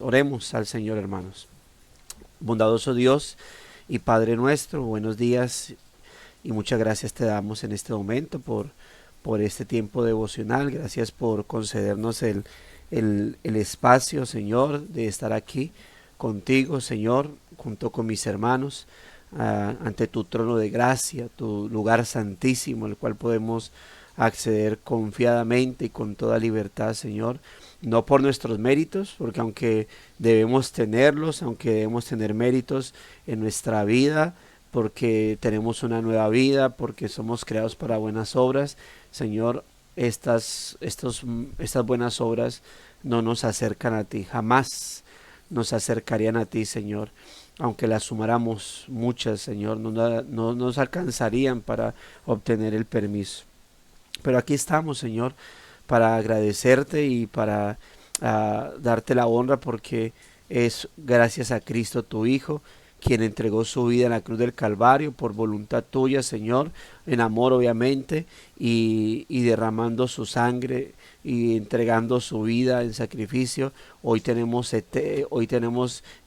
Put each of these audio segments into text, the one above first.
Oremos al Señor, hermanos. Bondadoso Dios y Padre nuestro, buenos días y muchas gracias te damos en este momento por este tiempo devocional. Gracias por concedernos el espacio, Señor, de estar aquí contigo, Señor, junto con mis hermanos, ante tu trono de gracia, tu lugar santísimo, al cual podemos acceder confiadamente y con toda libertad, Señor. No por nuestros méritos, porque aunque debemos tenerlos, aunque debemos tener méritos en nuestra vida, porque tenemos una nueva vida, porque somos creados para buenas obras, Señor, estas buenas obras no nos acercan a ti, jamás nos acercarían a ti, Señor. Aunque las sumáramos muchas, Señor, no nos alcanzarían para obtener el permiso. Pero aquí estamos, Señor, para agradecerte y para darte la honra, porque es gracias a Cristo tu Hijo, quien entregó su vida en la cruz del Calvario por voluntad tuya, Señor, en amor obviamente, y derramando su sangre y entregando su vida en sacrificio. Hoy tenemos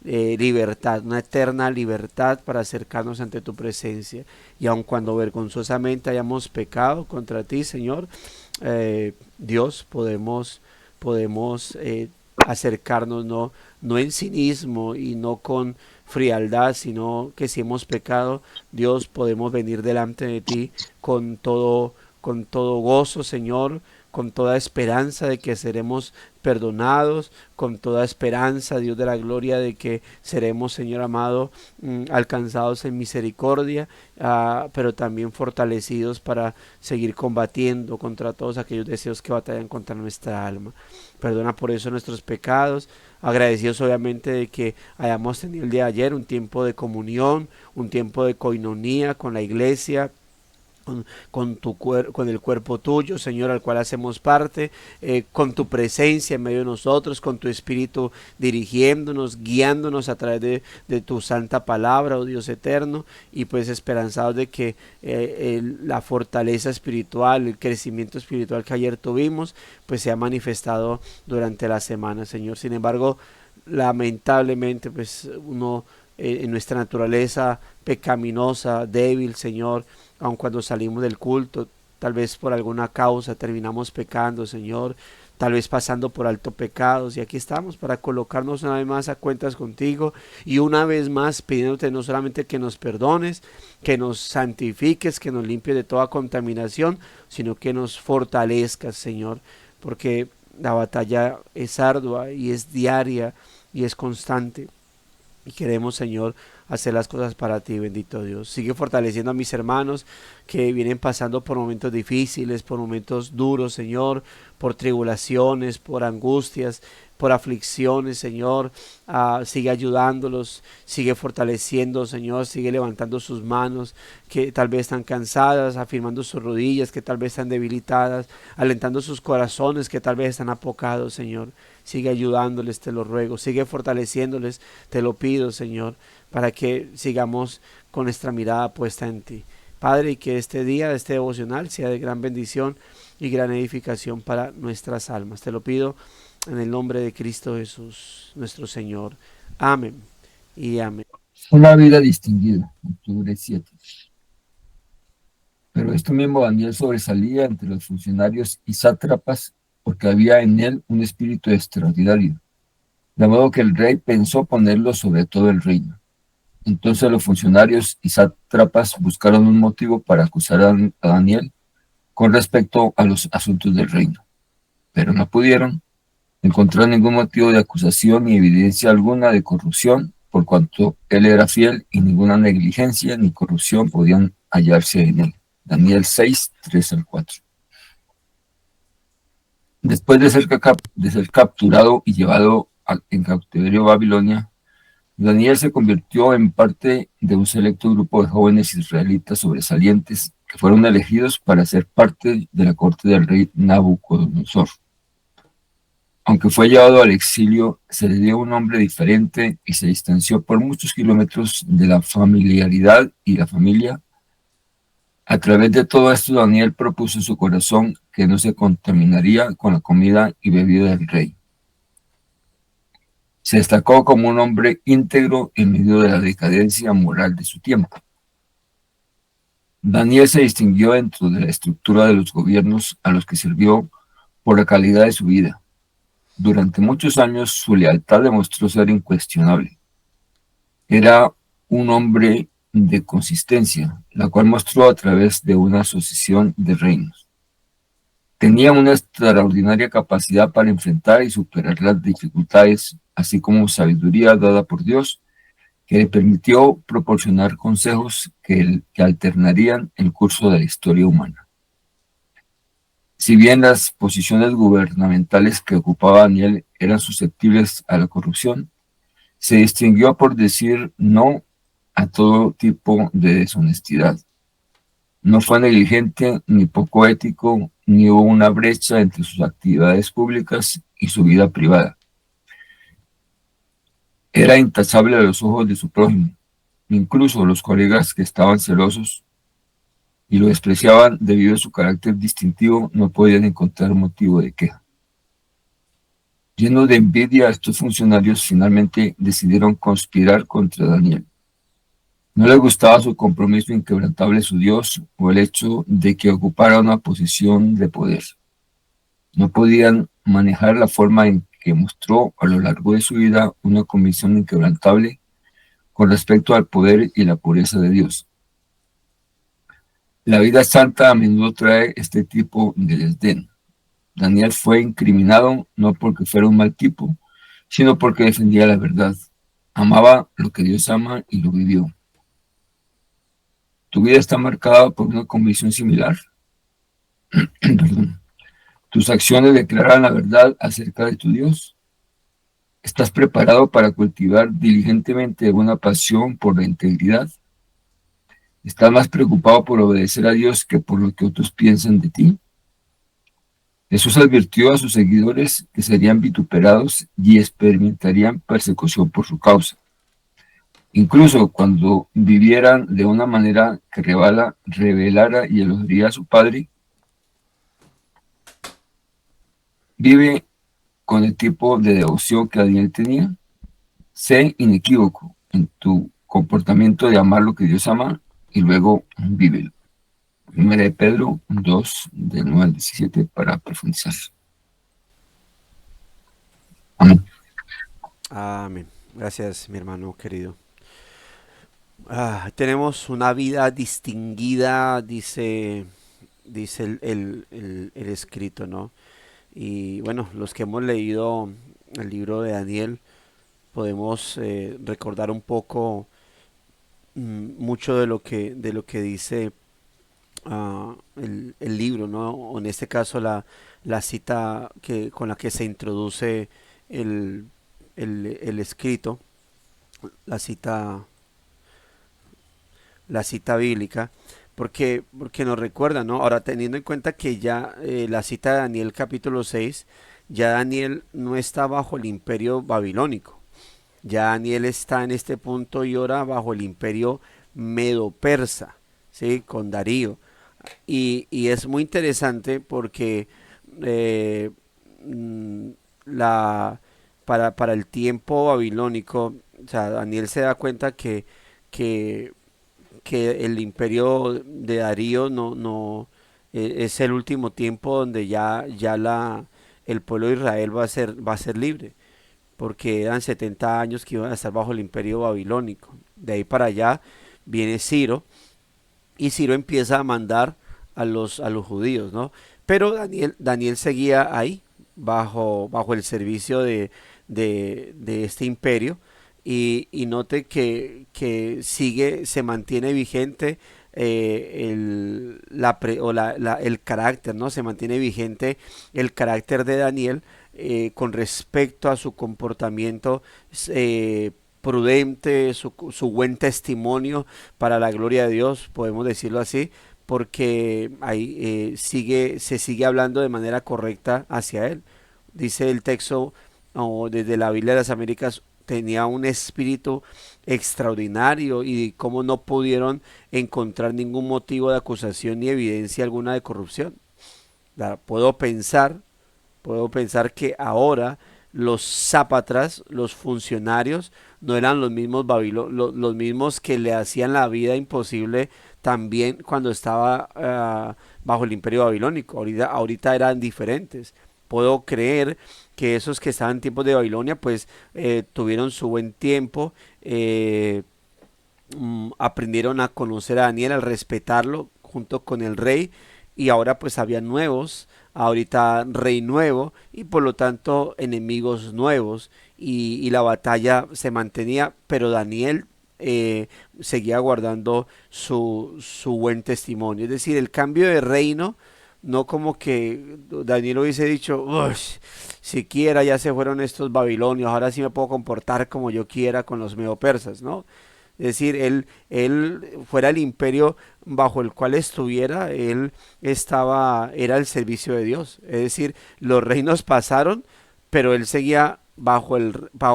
libertad, una eterna libertad para acercarnos ante tu presencia. Y aun cuando vergonzosamente hayamos pecado contra ti, Señor, Dios, podemos acercarnos no en cinismo y no con frialdad, sino que si hemos pecado, Dios, podemos venir delante de ti con todo gozo, Señor, con toda esperanza de que seremos perdonados, con toda esperanza, Dios de la gloria, de que seremos, Señor amado, alcanzados en misericordia, pero también fortalecidos para seguir combatiendo contra todos aquellos deseos que batallan contra nuestra alma. Perdona por eso nuestros pecados, agradecidos obviamente de que hayamos tenido el día de ayer un tiempo de comunión, un tiempo de coinonía con la iglesia, con el cuerpo tuyo, Señor, al cual hacemos parte, con tu presencia en medio de nosotros, con tu espíritu dirigiéndonos, guiándonos a través de tu santa palabra, oh Dios eterno, y pues esperanzados de que la fortaleza espiritual, el crecimiento espiritual que ayer tuvimos, pues se ha manifestado durante la semana, Señor. Sin embargo, lamentablemente, pues uno en nuestra naturaleza pecaminosa, débil, Señor, aun cuando salimos del culto, tal vez por alguna causa terminamos pecando, Señor, tal vez pasando por alto pecados, y aquí estamos para colocarnos una vez más a cuentas contigo y una vez más pidiéndote no solamente que nos perdones, que nos santifiques, que nos limpies de toda contaminación, sino que nos fortalezcas, Señor, porque la batalla es ardua y es diaria y es constante. Y queremos, Señor, hacer las cosas para ti, bendito Dios. Sigue fortaleciendo a mis hermanos que vienen pasando por momentos difíciles, por momentos duros, Señor, por tribulaciones, por angustias, por aflicciones, Señor. Sigue ayudándolos, sigue fortaleciendo, Señor, sigue levantando sus manos que tal vez están cansadas, afirmando sus rodillas que tal vez están debilitadas, alentando sus corazones que tal vez están apocados, Señor. Sigue ayudándoles, te lo ruego, sigue fortaleciéndoles, te lo pido, Señor, para que sigamos con nuestra mirada puesta en ti. Padre, y que este día, este devocional, sea de gran bendición y gran edificación para nuestras almas. Te lo pido en el nombre de Cristo Jesús, nuestro Señor. Amén y amén. Una vida distinguida, octubre 7. Pero este mismo Daniel sobresalía entre los funcionarios y sátrapas porque había en él un espíritu extraordinario, de modo que el rey pensó ponerlo sobre todo el reino. Entonces los funcionarios y sátrapas buscaron un motivo para acusar a Daniel con respecto a los asuntos del reino, pero no pudieron encontrar ningún motivo de acusación ni evidencia alguna de corrupción, por cuanto él era fiel y ninguna negligencia ni corrupción podían hallarse en él. Daniel 6, 3-4. Después de ser capturado y llevado en cautiverio a Babilonia, Daniel se convirtió en parte de un selecto grupo de jóvenes israelitas sobresalientes que fueron elegidos para ser parte de la corte del rey Nabucodonosor. Aunque fue llevado al exilio, se le dio un nombre diferente y se distanció por muchos kilómetros de la familiaridad y la familia A través de todo esto, Daniel propuso en su corazón que no se contaminaría con la comida y bebida del rey. Se destacó como un hombre íntegro en medio de la decadencia moral de su tiempo. Daniel se distinguió dentro de la estructura de los gobiernos a los que sirvió por la calidad de su vida. Durante muchos años su lealtad demostró ser incuestionable. Era un hombre de consistencia, la cual mostró a través de una sucesión de reinos. Tenía una extraordinaria capacidad para enfrentar y superar las dificultades, así como sabiduría dada por Dios, que le permitió proporcionar consejos que alternarían el curso de la historia humana. Si bien las posiciones gubernamentales que ocupaba Daniel eran susceptibles a la corrupción, se distinguió por decir no a todo tipo de deshonestidad. No fue negligente ni poco ético, ni hubo una brecha entre sus actividades públicas y su vida privada. Era intachable a los ojos de su prójimo. Incluso los colegas que estaban celosos y lo despreciaban debido a su carácter distintivo no podían encontrar motivo de queja. Llenos de envidia, estos funcionarios finalmente decidieron conspirar contra Daniel. No les gustaba su compromiso inquebrantable su Dios o el hecho de que ocupara una posición de poder. No podían manejar la forma en que mostró a lo largo de su vida una convicción inquebrantable con respecto al poder y la pureza de Dios. La vida santa a menudo trae este tipo de desdén. Daniel fue incriminado no porque fuera un mal tipo, sino porque defendía la verdad. Amaba lo que Dios ama y lo vivió. ¿Tu vida está marcada por una convicción similar? Perdón. ¿Tus acciones declaran la verdad acerca de tu Dios? ¿Estás preparado para cultivar diligentemente una pasión por la integridad? ¿Estás más preocupado por obedecer a Dios que por lo que otros piensan de ti? Jesús advirtió a sus seguidores que serían vituperados y experimentarían persecución por su causa. Incluso cuando vivieran de una manera que revelara y elogiaría a su Padre, vive con el tipo de devoción que Daniel tenía. Sé inequívoco en tu comportamiento de amar lo que Dios ama y luego vívelo. Primera de Pedro 2, del 9 al 17, para profundizar. Amén. Amén. Gracias, mi hermano querido. Tenemos una vida distinguida, dice el escrito, ¿no? Y bueno, los que hemos leído el libro de Daniel, podemos recordar un poco mucho de lo que dice el libro, ¿no? O en este caso la cita con la que se introduce el, el escrito, la cita, la cita bíblica, porque nos recuerda, ¿no? Ahora, teniendo en cuenta que ya la cita de Daniel capítulo 6, ya Daniel no está bajo el imperio babilónico, ya Daniel está en este punto y ahora bajo el imperio medo-persa, ¿sí? Con Darío. Y es muy interesante porque eh, mm, la, para el tiempo babilónico, o sea, Daniel se da cuenta que, que el imperio de Darío es el último tiempo donde el pueblo de Israel va a ser libre, porque eran 70 años que iban a estar bajo el imperio babilónico. De ahí para allá viene Ciro, y Ciro empieza a mandar a los judíos, ¿no? Pero Daniel seguía ahí, bajo el servicio de este imperio, y note se mantiene vigente el carácter, ¿no? Se mantiene vigente el carácter de Daniel con respecto a su comportamiento eh, prudente, su buen testimonio para la gloria de Dios, podemos decirlo así, porque ahí se sigue hablando de manera correcta hacia él. Dice el texto desde la Biblia de las Américas, tenía un espíritu extraordinario y cómo no pudieron encontrar ningún motivo de acusación ni evidencia alguna de corrupción. Puedo pensar que ahora los sápatras, los funcionarios, no eran los mismos los mismos que le hacían la vida imposible también cuando estaba bajo el imperio babilónico. Ahorita eran diferentes. Puedo creer que esos que estaban en tiempos de Babilonia, pues tuvieron su buen tiempo, aprendieron a conocer a Daniel, al respetarlo junto con el rey, y ahora pues había nuevos, ahorita rey nuevo y por lo tanto enemigos nuevos, y la batalla se mantenía, pero Daniel seguía guardando su buen testimonio. Es decir, el cambio de reino, no como que Daniel hubiese dicho, "Uy, siquiera ya se fueron estos babilonios, ahora sí me puedo comportar como yo quiera con los medo-persas", ¿no? Es decir, él fuera el imperio bajo el cual estuviera, él era el servicio de Dios. Es decir, los reinos pasaron, pero él seguía bajo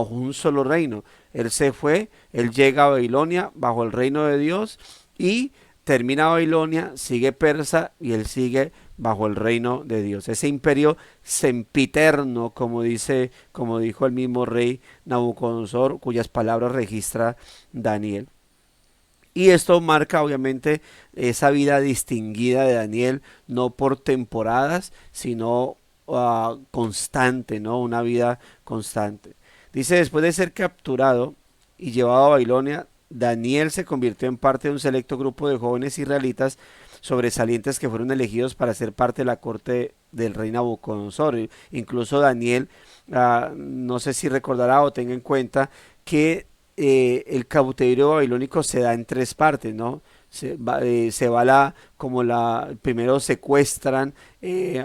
un solo reino. Él se fue, él llega a Babilonia bajo el reino de Dios y termina Babilonia, sigue Persa y él sigue bajo el reino de Dios. Ese imperio sempiterno, como dijo el mismo rey Nabucodonosor, cuyas palabras registra Daniel. Y esto marca obviamente esa vida distinguida de Daniel, no por temporadas, sino constante, ¿no? Una vida constante. Dice, después de ser capturado y llevado a Babilonia, Daniel se convirtió en parte de un selecto grupo de jóvenes israelitas sobresalientes que fueron elegidos para ser parte de la corte del rey Nabucodonosor. Incluso Daniel, no sé si recordará o tenga en cuenta que el cautiverio babilónico se da en tres partes, ¿no? Se va primero secuestran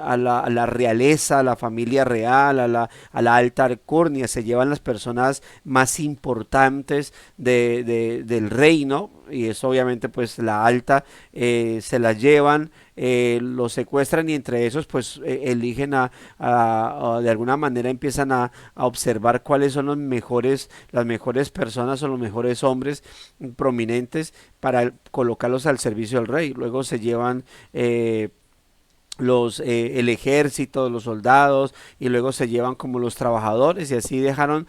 a la realeza, a la familia real, a la alta alcurnia, se llevan las personas más importantes del reino, y eso obviamente pues la alta, se las llevan, los secuestran, y entre esos pues eligen de alguna manera empiezan a observar cuáles son las mejores personas o los mejores hombres prominentes para colocarlos al servicio del rey. Luego se llevan el ejército, los soldados, y luego se llevan como los trabajadores, y así dejaron,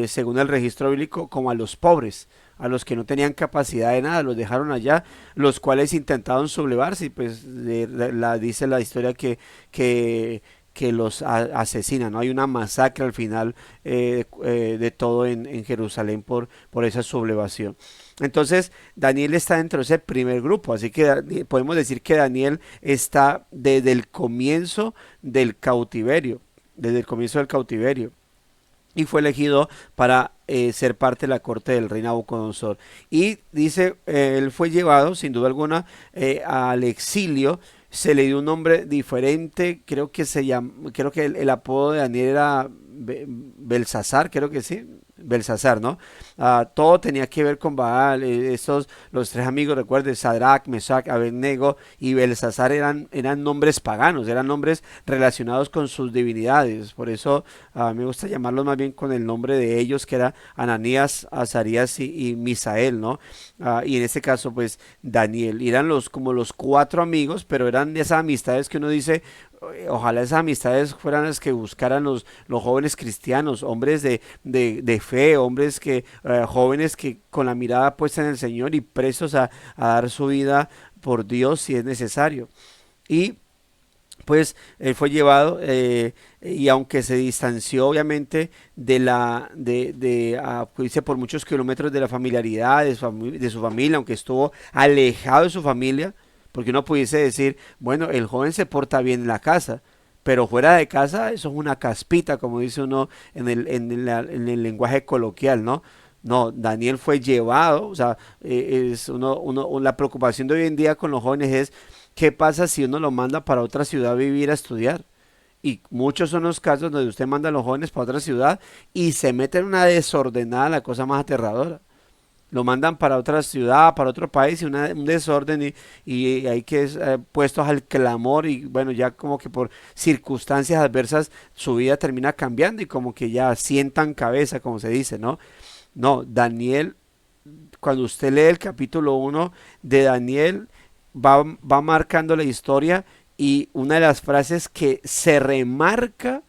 según el registro bíblico, como a los pobres, a los que no tenían capacidad de nada, los dejaron allá, los cuales intentaron sublevarse, y pues dice la historia que los asesinan, ¿no? Hay una masacre al final de todo en Jerusalén por esa sublevación. Entonces Daniel está dentro de ese primer grupo, así que podemos decir que Daniel está desde el comienzo del cautiverio, y fue elegido para ser parte de la corte del rey Nabucodonosor. Y dice, él fue llevado sin duda alguna al exilio. Se le dio un nombre diferente, creo que el apodo de Daniel era Belsasar, creo que sí, Belsasar, ¿no? Todo tenía que ver con Baal. Los tres amigos, recuerden, Sadrach, Mesach, Abednego y Belsasar eran nombres paganos, eran nombres relacionados con sus divinidades. Por eso me gusta llamarlos más bien con el nombre de ellos, que era Ananías, Azarías y Misael, ¿no? Y en este caso, pues Daniel. Eran como los cuatro amigos, pero eran de esas amistades que uno dice, ojalá esas amistades fueran las que buscaran los jóvenes cristianos, hombres de fe, hombres jóvenes que con la mirada puesta en el Señor y prestos a dar su vida por Dios si es necesario. Y pues él fue llevado, y aunque se distanció obviamente dice, por muchos kilómetros de la familiaridad de su familia, aunque estuvo alejado de su familia, porque uno pudiese decir, bueno, el joven se porta bien en la casa, pero fuera de casa eso es una caspita, como dice uno en el lenguaje coloquial, ¿no? No, Daniel fue llevado, o sea, la preocupación de hoy en día con los jóvenes es, ¿qué pasa si uno lo manda para otra ciudad a vivir, a estudiar? Y muchos son los casos donde usted manda a los jóvenes para otra ciudad y se mete en una desordenada, la cosa más aterradora. lo mandan para otra ciudad, para otro país y un desorden y hay que puestos al clamor y bueno, ya como que por circunstancias adversas su vida termina cambiando y como que ya sientan cabeza, como se dice, ¿no? No, Daniel, cuando usted lee el capítulo 1 de Daniel, va marcando la historia y una de las frases que se remarca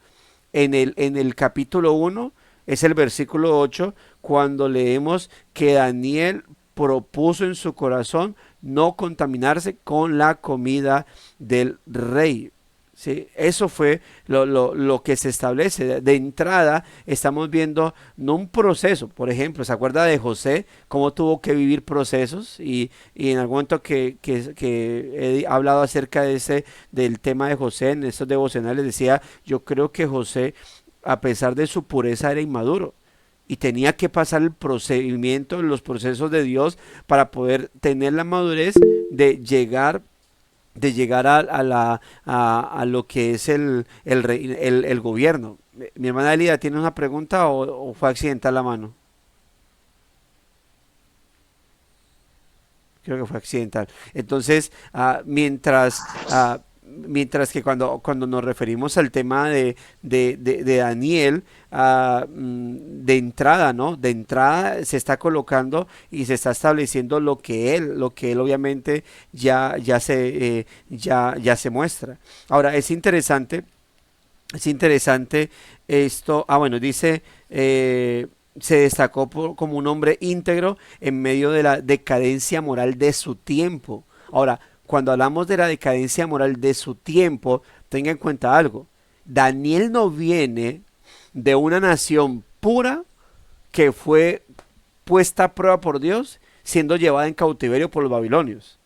en el capítulo 1 es el versículo 8 cuando leemos que Daniel propuso en su corazón no contaminarse con la comida del rey. ¿Sí? Eso fue lo que se establece. De entrada estamos viendo no un proceso, por ejemplo, ¿se acuerda de José? Cómo tuvo que vivir procesos y en algún momento que he hablado acerca de del tema de José en estos devocionales decía, yo creo que José, a pesar de su pureza, era inmaduro y tenía que pasar el procedimiento, los procesos de Dios para poder tener la madurez de llegar a lo que es el gobierno. Mi hermana Elida, ¿tiene una pregunta o fue accidental la mano? Creo que fue accidental. Entonces, mientras que cuando nos referimos al tema de Daniel, de entrada, ¿no? De entrada se está colocando y se está estableciendo lo que él obviamente ya se muestra. Ahora, es interesante esto. Bueno, dice, se destacó como un hombre íntegro en medio de la decadencia moral de su tiempo. Ahora, cuando hablamos de la decadencia moral de su tiempo, tenga en cuenta algo. Daniel no viene de una nación pura que fue puesta a prueba por Dios, siendo llevada en cautiverio por los babilonios.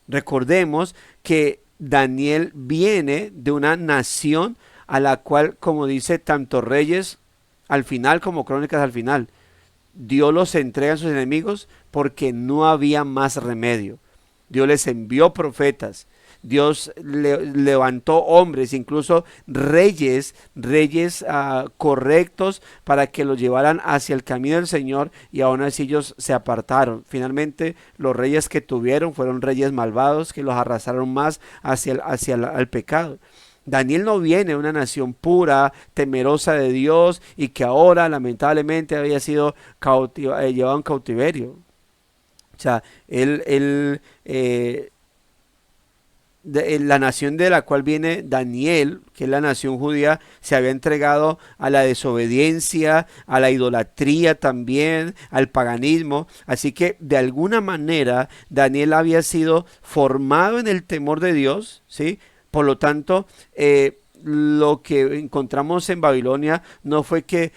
Recordemos que Daniel viene de una nación a la cual, como dice, tanto Reyes al final como Crónicas al final, Dios los entrega a sus enemigos porque no había más remedio. Dios les envió profetas, Dios levantó hombres, incluso reyes correctos para que los llevaran hacia el camino del Señor y aún así ellos se apartaron. Finalmente los reyes que tuvieron fueron reyes malvados que los arrastraron más hacia el pecado. Daniel no viene de una nación pura, temerosa de Dios y que ahora lamentablemente había sido llevado en cautiverio. O sea, la nación de la cual viene Daniel, que es la nación judía, se había entregado a la desobediencia, a la idolatría también, al paganismo. Así que de alguna manera Daniel había sido formado en el temor de Dios, ¿sí? Por lo tanto, lo que encontramos en Babilonia no fue que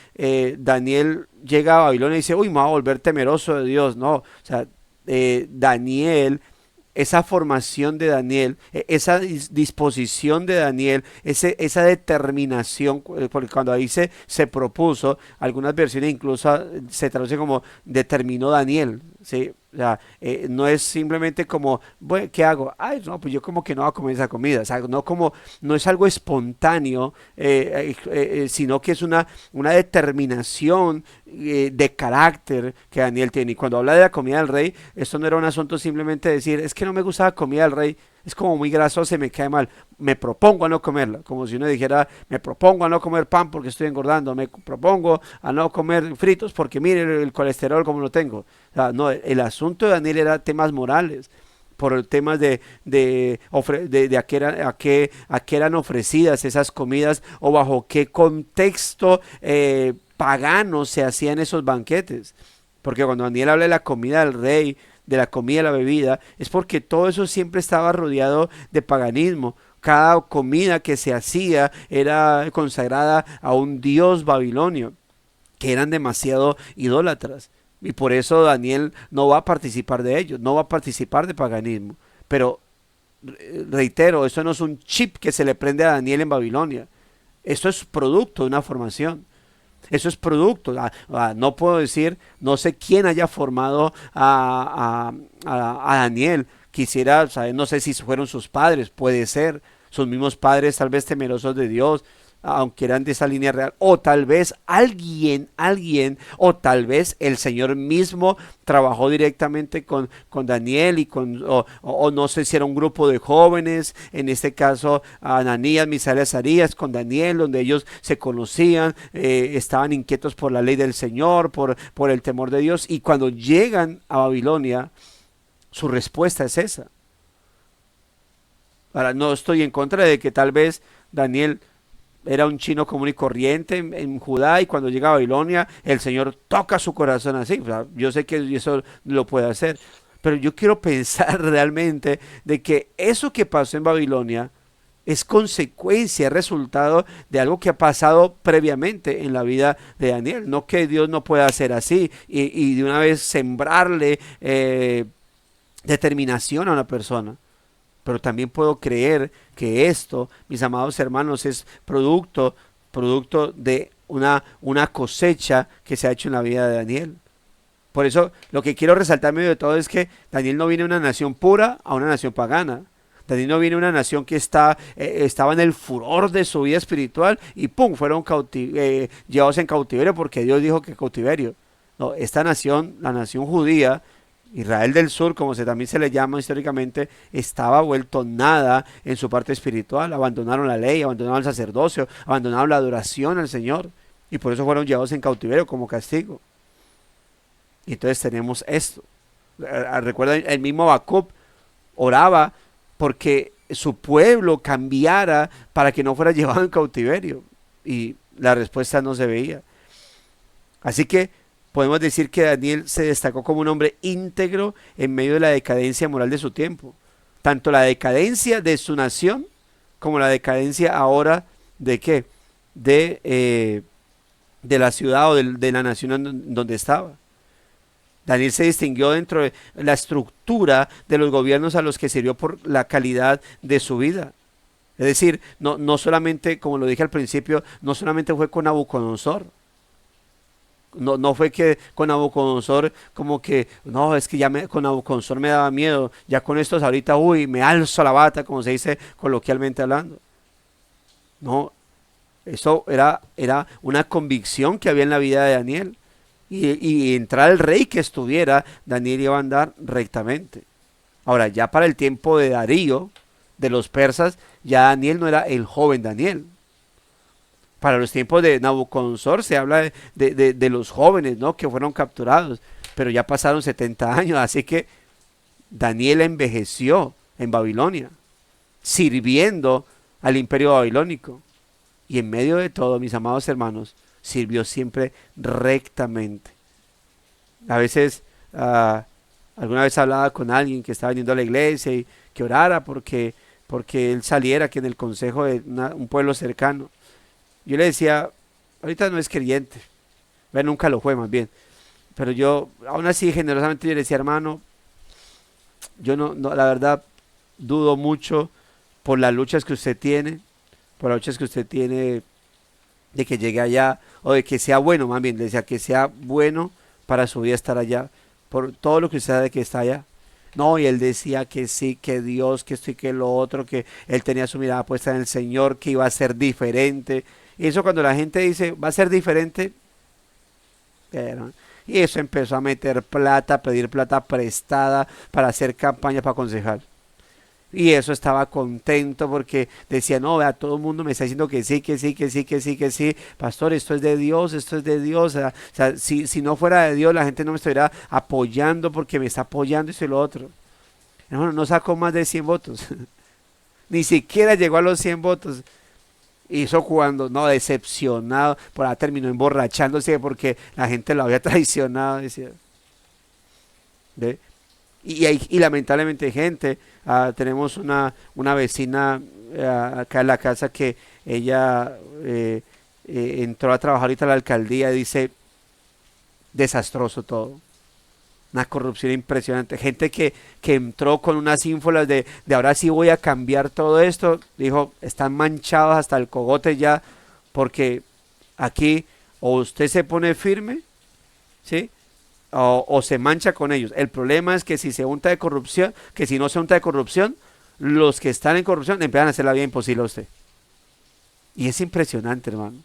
Daniel llega a Babilonia y dice, uy, me voy a volver temeroso de Dios. No, o sea, Daniel, esa formación de Daniel, esa disposición de Daniel, esa determinación, porque cuando ahí se propuso, algunas versiones incluso se traduce como determinó Daniel, ¿sí? O sea, no es simplemente como, bueno, ¿qué hago? Ay, no, pues yo como que no voy a comer esa comida. O sea, no es algo espontáneo, sino que es una determinación de carácter que Daniel tiene. Y cuando habla de la comida del rey, esto no era un asunto simplemente de decir, es que no me gusta la comida del rey, es como muy grasosa y me cae mal. Me propongo a no comerla, como si uno dijera, me propongo a no comer pan porque estoy engordando, me propongo a no comer fritos porque mire el colesterol como lo tengo. O sea, no, el asunto de Daniel era temas morales, por temas de a qué eran ofrecidas esas comidas o bajo qué contexto pagano se hacían esos banquetes. Porque cuando Daniel habla de la comida del rey, de la comida y la bebida, es porque todo eso siempre estaba rodeado de paganismo. Cada comida que se hacía era consagrada a un dios babilonio, que eran demasiado idólatras. Y por eso Daniel no va a participar de ellos, no va a participar de paganismo. Pero reitero, eso no es un chip que se le prende a Daniel en Babilonia. Eso es producto de una formación. Eso es producto. No puedo decir, no sé quién haya formado a Daniel. Quisiera saber, no sé si fueron sus padres, puede ser. Sus mismos padres, tal vez temerosos de Dios. aunque eran de esa línea real, o tal vez alguien, o tal vez el Señor mismo trabajó directamente con Daniel y o no sé si era un grupo de jóvenes, en este caso Ananías, Misael y Azarías con Daniel, donde ellos se conocían, estaban inquietos por la ley del Señor, por el temor de Dios, y cuando llegan a Babilonia, su respuesta es esa. Ahora, no estoy en contra de que tal vez Daniel era un chino común y corriente en Judá, y cuando llega a Babilonia el Señor toca su corazón así. O sea, yo sé que eso lo puede hacer, pero yo quiero pensar realmente de que eso que pasó en Babilonia es consecuencia, resultado de algo que ha pasado previamente en la vida de Daniel. No que Dios no pueda hacer así y de una vez sembrarle determinación a una persona. Pero también puedo creer que esto, mis amados hermanos, es producto de una cosecha que se ha hecho en la vida de Daniel. Por eso lo que quiero resaltar en medio de todo es que Daniel no viene de una nación pura a una nación pagana. Daniel no viene de una nación que estaba en el furor de su vida espiritual y ¡pum! Fueron llevados en cautiverio porque Dios dijo que cautiverio. No, esta nación, la nación judía, Israel del Sur, como también se le llama históricamente, estaba vuelto nada en su parte espiritual. Abandonaron la ley, abandonaron el sacerdocio, abandonaron la adoración al Señor, y por eso fueron llevados en cautiverio como castigo. Y entonces tenemos esto. Recuerda, el mismo Habacuc oraba porque su pueblo cambiara para que no fuera llevado en cautiverio, y la respuesta no se veía. Así que podemos decir que Daniel se destacó como un hombre íntegro en medio de la decadencia moral de su tiempo. Tanto la decadencia de su nación como la decadencia ahora de ¿qué? De la ciudad o de la nación donde estaba. Daniel se distinguió dentro de la estructura de los gobiernos a los que sirvió por la calidad de su vida. Es decir, no solamente, como lo dije al principio, no solamente fue con Nabucodonosor. No fue que con Nabucodonosor como que, no, es que con Nabucodonosor me daba miedo, ya con estos ahorita, me alzo la bata, como se dice coloquialmente hablando. No, eso era una convicción que había en la vida de Daniel. Y entrar el rey que estuviera, Daniel iba a andar rectamente. Ahora, ya para el tiempo de Darío, de los persas, ya Daniel no era el joven Daniel. Para los tiempos de Nabucodonosor se habla de los jóvenes, ¿no?, que fueron capturados, pero ya pasaron 70 años, así que Daniel envejeció en Babilonia, sirviendo al imperio babilónico, y en medio de todo, mis amados hermanos, sirvió siempre rectamente. A veces, alguna vez hablaba con alguien que estaba viniendo a la iglesia y que orara porque él saliera, que en el consejo de un pueblo cercano. Yo le decía, ahorita no es creyente, nunca lo fue más bien, pero yo, aún así generosamente yo le decía, hermano, yo no, la verdad, dudo mucho por las luchas que usted tiene, de que llegue allá, o de que sea bueno, más bien, le decía, que sea bueno para su vida estar allá, por todo lo que usted sabe que está allá. No, y él decía que sí, que Dios, que esto y que lo otro, que él tenía su mirada puesta en el Señor, que iba a ser diferente. Y eso, cuando la gente dice, va a ser diferente, y eso empezó a meter plata, a pedir plata prestada para hacer campaña para concejal. Y eso estaba contento porque decía, no, vea, todo el mundo me está diciendo que sí, que sí, que sí, que sí, que sí. Pastor, esto es de Dios, esto es de Dios. O sea, si no fuera de Dios, la gente no me estuviera apoyando porque me está apoyando, eso y lo otro. Hermano, no sacó más de 100 votos. Ni siquiera llegó a los 100 votos. Hizo cuando, no, decepcionado, por ahí terminó emborrachándose porque la gente lo había traicionado, decía. ¿Ve? Y lamentablemente gente, tenemos una vecina acá en la casa que ella entró a trabajar ahorita a la alcaldía y dice, desastroso todo. Una corrupción impresionante. Gente que entró con unas ínfolas de ahora sí voy a cambiar todo esto. Dijo, están manchados hasta el cogote ya, porque aquí o usted se pone firme, ¿sí?, o se mancha con ellos. El problema es que si se unta de corrupción, que si no se unta de corrupción, los que están en corrupción empiezan a hacer la vida imposible a usted. Y es impresionante, hermano.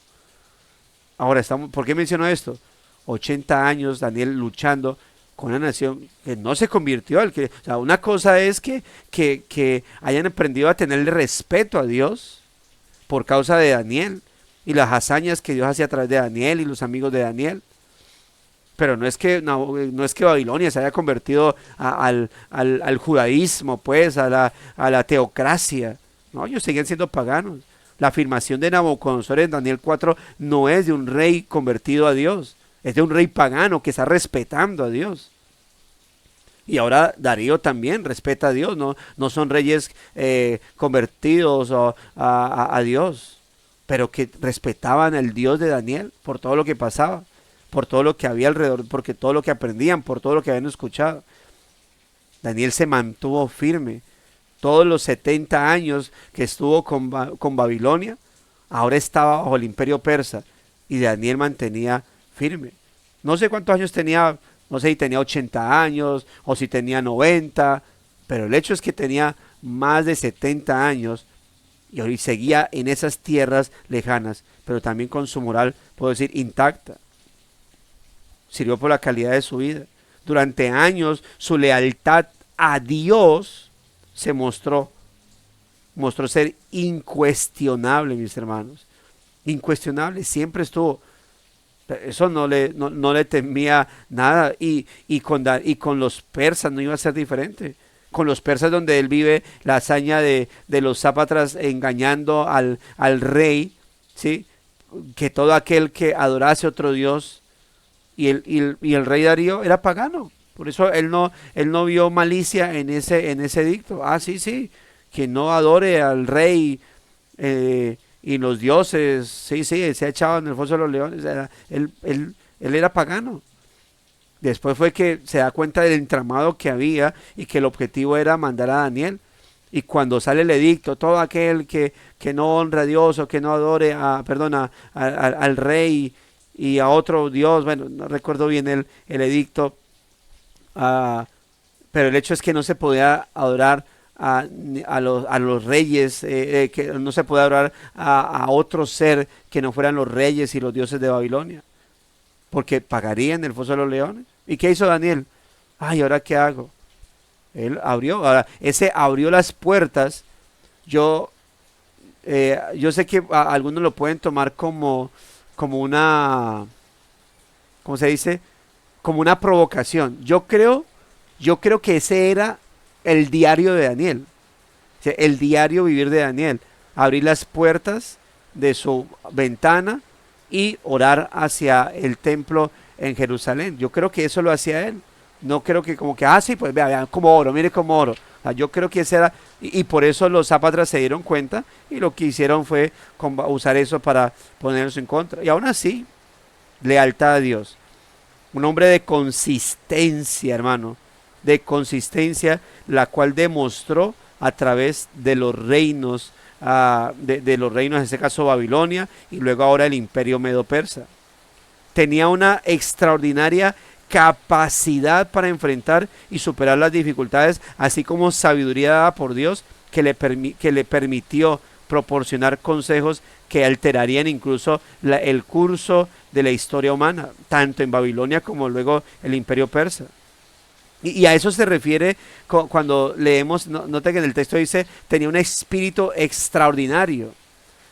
Ahora, ¿por qué menciono esto? 80 años Daniel luchando con una nación que no se convirtió o sea, una cosa es que hayan aprendido a tenerle respeto a Dios por causa de Daniel y las hazañas que Dios hacía a través de Daniel y los amigos de Daniel. Pero no es que Babilonia se haya convertido al judaísmo, pues, a la teocracia. No, ellos seguían siendo paganos. La afirmación de Nabucodonosor en Daniel 4 no es de un rey convertido a Dios, es de un rey pagano que está respetando a Dios. Y ahora Darío también respeta a Dios, no son reyes convertidos a Dios, pero que respetaban al Dios de Daniel por todo lo que pasaba, por todo lo que había alrededor, porque todo lo que aprendían, por todo lo que habían escuchado. Daniel se mantuvo firme. Todos los 70 años que estuvo con Babilonia, ahora estaba bajo el imperio persa y Daniel mantenía firme. No sé cuántos años tenía, no sé si tenía 80 años o si tenía 90, pero el hecho es que tenía más de 70 años y hoy seguía en esas tierras lejanas, pero también con su moral, puedo decir, intacta. Sirvió por la calidad de su vida. Durante años su lealtad a Dios se mostró ser incuestionable, mis hermanos. Incuestionable, siempre estuvo. Eso no le temía nada. Y con los persas no iba a ser diferente. Con los persas donde él vive la hazaña de los zápatras engañando al rey, ¿sí? Que todo aquel que adorase otro Dios, y el rey Darío era pagano. Por eso él no vio malicia en ese edicto. Sí, que no adore al rey y los dioses. Sí, se ha echado en el foso de los leones. Él era pagano. Después fue que se da cuenta del entramado que había y que el objetivo era mandar a Daniel. Y cuando sale el edicto, todo aquel que no honra a Dios o que no adore al rey y a otro Dios, bueno, no recuerdo bien el edicto, pero el hecho es que no se podía adorar a los reyes, que no se podía adorar a otro ser que no fueran los reyes y los dioses de Babilonia, porque pagarían el foso de los leones. ¿Y qué hizo Daniel? ¿Ahora qué hago? Él abrió las puertas. Yo sé que algunos lo pueden tomar como una, ¿cómo se dice? Como una provocación. Yo creo que ese era el diario de Daniel, o sea, el diario vivir de Daniel, abrir las puertas de su ventana y orar hacia el templo en Jerusalén. Yo creo que eso lo hacía él. No creo que como que, sí, pues vean cómo oro, mire cómo oro. O sea, yo creo que ese era, y por eso los zápatras se dieron cuenta y lo que hicieron fue usar eso para ponerlos en contra. Y aún así, lealtad a Dios. Un hombre de consistencia, hermano, de consistencia, la cual demostró a través de los reinos, de los reinos, en este caso Babilonia, y luego ahora el imperio medo-persa. Tenía una extraordinaria capacidad para enfrentar y superar las dificultades, así como sabiduría dada por Dios que le permitió proporcionar consejos que alterarían incluso el curso de la historia humana, tanto en Babilonia como luego el imperio persa. Y a eso se refiere cuando leemos, nota que en el texto dice, tenía un espíritu extraordinario.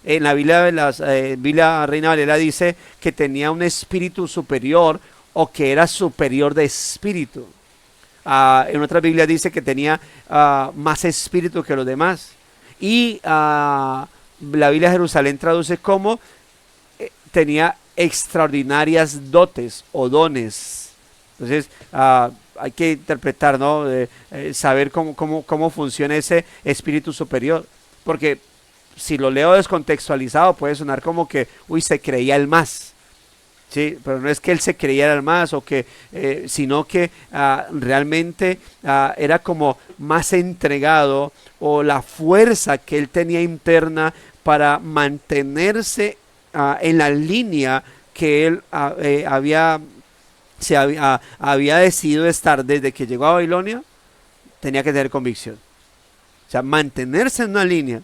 En la Biblia Reina Valera dice que tenía un espíritu superior o que era superior de espíritu. En otra Biblia dice que tenía más espíritu que los demás. Y la Biblia Jerusalén traduce como tenía extraordinarias dotes o dones. Entonces hay que interpretar, ¿no? Saber cómo funciona ese espíritu superior. Porque si lo leo descontextualizado puede sonar como que, se creía el más. Sí, pero no es que él se creyera el más sino que realmente era como más entregado, o la fuerza que él tenía interna para mantenerse en la línea que él había decidido estar desde que llegó a Babilonia. Tenía que tener convicción, o sea, mantenerse en una línea,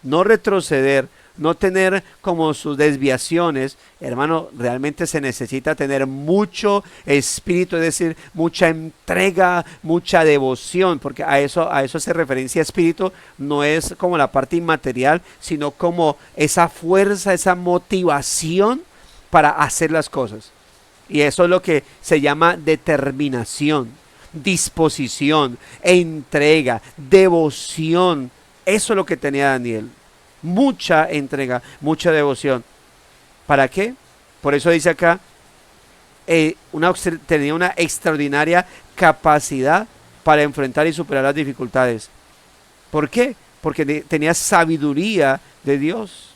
no retroceder, no tener como sus desviaciones, hermano, realmente se necesita tener mucho espíritu, es decir, mucha entrega, mucha devoción, porque a eso hace referencia espíritu, no es como la parte inmaterial, sino como esa fuerza, esa motivación para hacer las cosas. Y eso es lo que se llama determinación, disposición, entrega, devoción. Eso es lo que tenía Daniel. Mucha entrega, mucha devoción. ¿Para qué? Por eso dice acá, tenía una extraordinaria capacidad para enfrentar y superar las dificultades. ¿Por qué? Porque tenía sabiduría de Dios.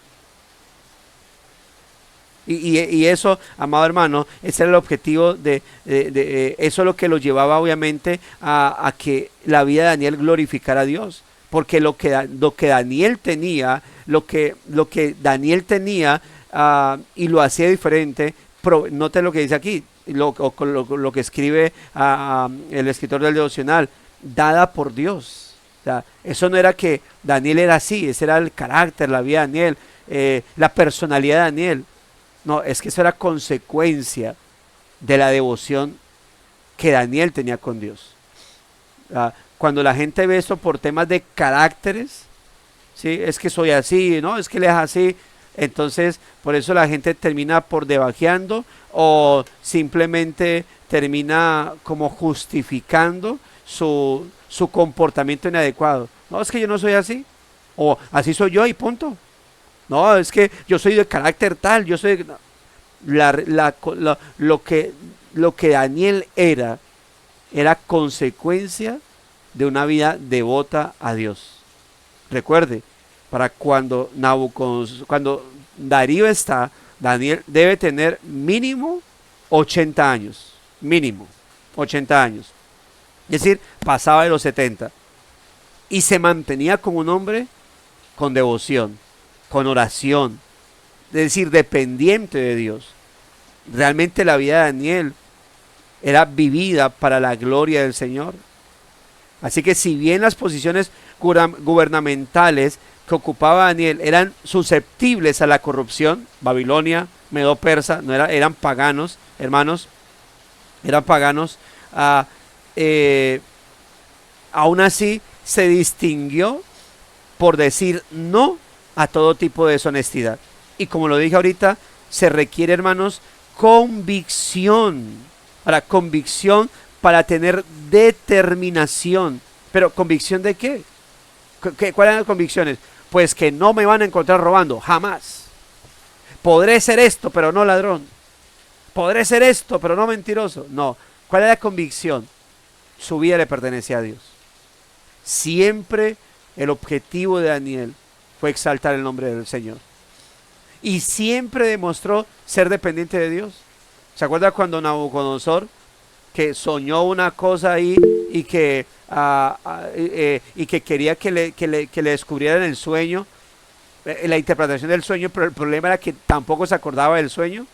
Y eso, amado hermano, ese era el objetivo eso es lo que lo llevaba obviamente a que la vida de Daniel glorificara a Dios. Porque lo que Daniel tenía, lo que Daniel tenía y lo hacía diferente, note lo que dice aquí, lo que escribe el escritor del devocional, dada por Dios. O sea, eso no era que Daniel era así, ese era el carácter, la vida de Daniel, la personalidad de Daniel. No, es que eso era consecuencia de la devoción que Daniel tenía con Dios. Cuando la gente ve esto por temas de caracteres, ¿sí? Es que soy así, ¿no? Es que él es así. Entonces, por eso la gente termina por debajeando o simplemente termina como justificando su comportamiento inadecuado. No, es que yo no soy así. O así soy yo y punto. No, es que yo soy de carácter tal, yo soy lo que Daniel era consecuencia de una vida devota a Dios. Recuerde, para cuando Darío está, Daniel debe tener mínimo 80 años, mínimo 80 años. Es decir, pasaba de los 70 y se mantenía como un hombre con devoción, con oración, es decir, dependiente de Dios. Realmente la vida de Daniel era vivida para la gloria del Señor. Así que si bien las posiciones gubernamentales que ocupaba Daniel eran susceptibles a la corrupción, Babilonia, Medo-Persa, no eran paganos, hermanos, eran paganos, aún así se distinguió por decir no a todo tipo de deshonestidad. Y como lo dije ahorita, se requiere, hermanos, convicción para tener determinación. ¿Pero convicción de qué? ¿Cuáles eran las convicciones? Pues que no me van a encontrar robando, jamás. Podré ser esto, pero no ladrón. Podré ser esto, pero no mentiroso. No. ¿Cuál es la convicción? Su vida le pertenecía a Dios. Siempre el objetivo de Daniel fue exaltar el nombre del Señor. Y siempre demostró ser dependiente de Dios. ¿Se acuerda cuando Nabucodonosor, que soñó una cosa ahí y que quería que le descubrieran el sueño, la interpretación del sueño, pero el problema era que tampoco se acordaba del sueño?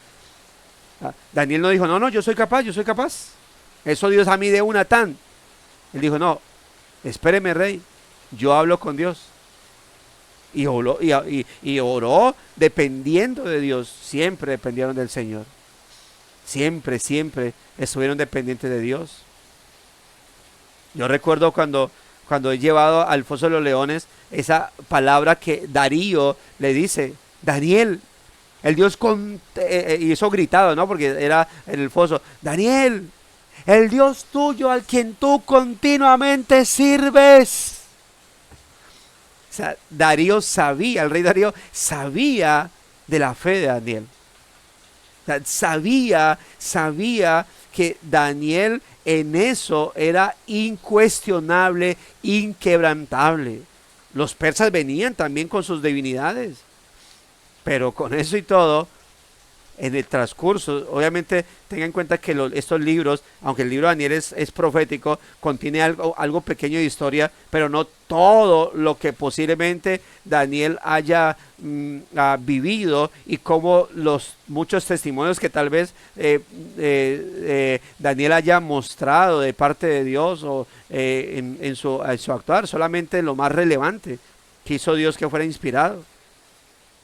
Daniel no dijo, no, yo soy capaz. Eso Dios a mí de una tan. Él dijo, no, espéreme, rey, yo hablo con Dios. Y oró dependiendo de Dios. Siempre dependieron del Señor. Siempre estuvieron dependientes de Dios. Yo recuerdo cuando he llevado al foso de los leones, esa palabra que Darío le dice, Daniel, el Dios y eso gritado, ¿no? Porque era en el foso, Daniel, el Dios tuyo al quien tú continuamente sirves. O sea, el rey Darío sabía de la fe de Daniel. O sea, sabía que Daniel en eso era incuestionable, inquebrantable. Los persas venían también con sus divinidades, pero con eso y todo, en el transcurso, obviamente tengan en cuenta que estos libros, aunque el libro de Daniel es profético, contiene algo pequeño de historia, pero no todo lo que posiblemente Daniel haya vivido, y como los muchos testimonios que tal vez Daniel haya mostrado de parte de Dios o en su actuar, solamente lo más relevante que hizo Dios que fuera inspirado.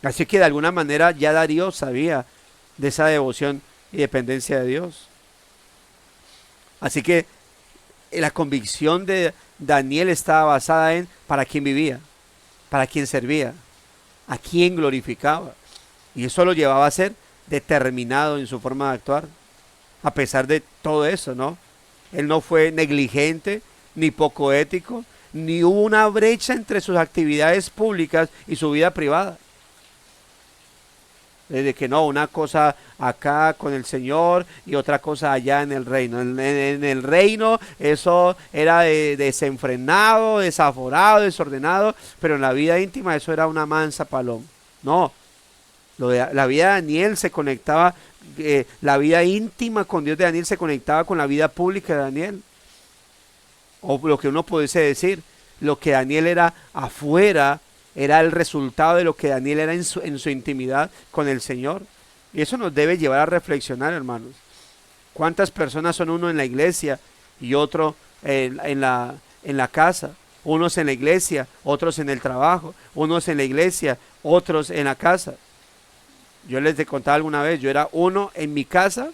Así que de alguna manera ya Darío sabía de esa devoción y dependencia de Dios. Así que la convicción de Daniel estaba basada en para quién vivía, para quién servía, a quién glorificaba. Y eso lo llevaba a ser determinado en su forma de actuar, a pesar de todo eso, ¿no? Él no fue negligente, ni poco ético, ni hubo una brecha entre sus actividades públicas y su vida privada. De que no, una cosa acá con el Señor y otra cosa allá en el reino. En el reino eso era desenfrenado, desaforado, desordenado, pero en la vida íntima eso era una mansa paloma. No, la vida de Daniel se conectaba, la vida íntima con Dios de Daniel se conectaba con la vida pública de Daniel. O lo que uno pudiese decir, lo que Daniel era afuera era el resultado de lo que Daniel era en su intimidad con el Señor. Y eso nos debe llevar a reflexionar, hermanos. ¿Cuántas personas son uno en la iglesia y otro en la casa? Unos en la iglesia, otros en el trabajo, unos en la iglesia, otros en la casa. Yo les he contado alguna vez, yo era uno en mi casa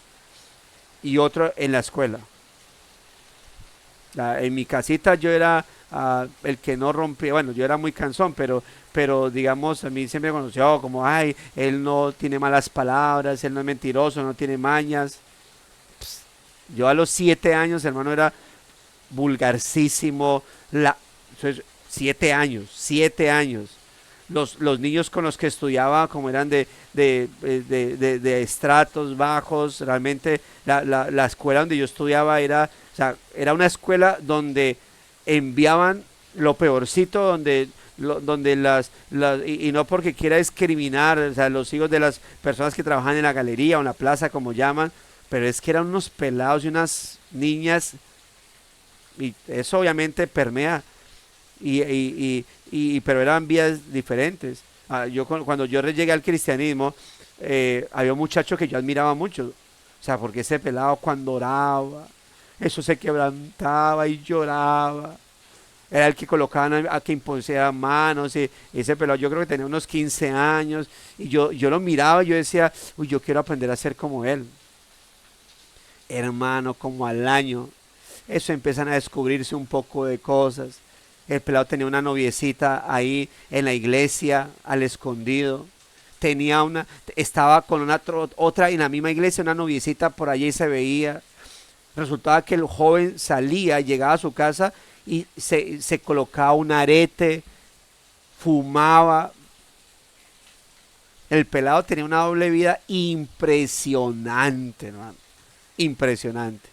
y otro en la escuela. En mi casita yo era el que no rompía, bueno, yo era muy cansón, pero digamos, a mí siempre me conoció como, ay, él no tiene malas palabras, él no es mentiroso, no tiene mañas. Yo a los 7 años, hermano, era vulgarcísimo, 7 años. Los niños con los que estudiaba, como eran de estratos bajos, realmente la escuela donde yo estudiaba era, o sea, era una escuela donde enviaban lo peorcito, donde y no porque quiera discriminar, o sea, los hijos de las personas que trabajan en la galería o en la plaza, como llaman, pero es que eran unos pelados y unas niñas, y eso obviamente permea pero eran vías diferentes. Cuando yo llegué al cristianismo, había un muchacho que yo admiraba mucho, o sea, porque ese pelado cuando oraba, eso se quebrantaba y lloraba. Era el que colocaban a que impusiera manos, y ese pelado yo creo que tenía unos 15 años, y yo lo miraba y yo decía, uy, yo quiero aprender a ser como él. Hermano, como al año, eso empiezan a descubrirse un poco de cosas. El pelado tenía una noviecita ahí en la iglesia, al escondido. Estaba con otra en la misma iglesia, una noviecita por allí se veía. Resultaba que el joven salía, llegaba a su casa y se colocaba un arete, fumaba. El pelado tenía una doble vida impresionante, hermano. Impresionante.